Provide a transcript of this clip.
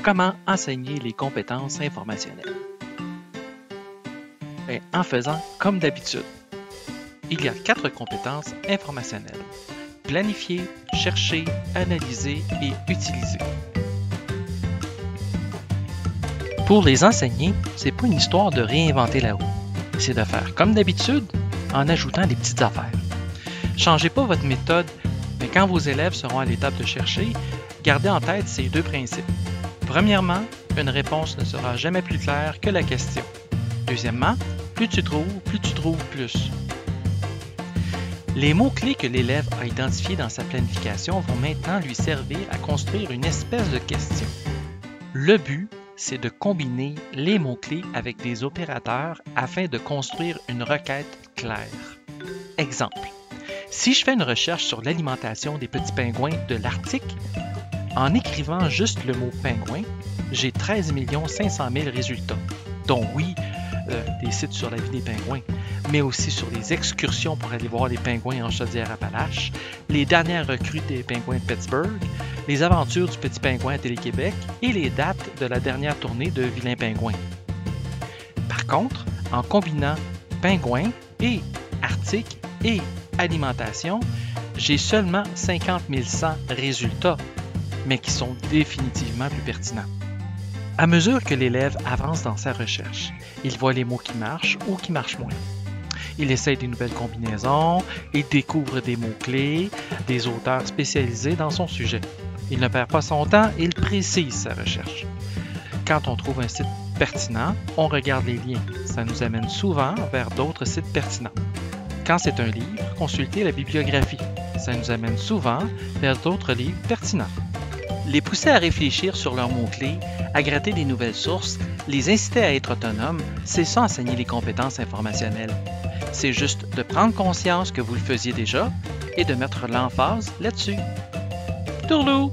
Comment enseigner les compétences informationnelles? En faisant comme d'habitude. Il y a 4 compétences informationnelles. Planifier, chercher, analyser et utiliser. Pour les enseigner, c'est pas une histoire de réinventer la roue. C'est de faire comme d'habitude en ajoutant des petites affaires. Changez pas votre méthode, mais quand vos élèves seront à l'étape de chercher, gardez en tête ces 2 principes. Premièrement, une réponse ne sera jamais plus claire que la question. Deuxièmement, plus tu trouves plus. Les mots-clés que l'élève a identifiés dans sa planification vont maintenant lui servir à construire une espèce de question. Le but, c'est de combiner les mots-clés avec des opérateurs afin de construire une requête claire. Exemple, si je fais une recherche sur l'alimentation des petits pingouins de l'Arctique, en écrivant juste le mot « pingouin », j'ai 13 500 000 résultats, dont oui, des sites sur la vie des pingouins, mais aussi sur les excursions pour aller voir les pingouins en Chaudière-Appalaches, les dernières recrues des pingouins de Pittsburgh, les aventures du petit pingouin à Télé-Québec et les dates de la dernière tournée de Vilain Pingouin. Par contre, en combinant pingouin et Arctique et alimentation, j'ai seulement 50 100 résultats, mais qui sont définitivement plus pertinents. À mesure que l'élève avance dans sa recherche, il voit les mots qui marchent ou qui marchent moins. Il essaie des nouvelles combinaisons et découvre des mots-clés, des auteurs spécialisés dans son sujet. Il ne perd pas son temps, il précise sa recherche. Quand on trouve un site pertinent, on regarde les liens. Ça nous amène souvent vers d'autres sites pertinents. Quand c'est un livre, consultez la bibliographie. Ça nous amène souvent vers d'autres livres pertinents. Les pousser à réfléchir sur leurs mots-clés, à gratter des nouvelles sources, les inciter à être autonomes, c'est ça enseigner les compétences informationnelles. C'est juste de prendre conscience que vous le faisiez déjà et de mettre l'emphase là-dessus. Tourlou!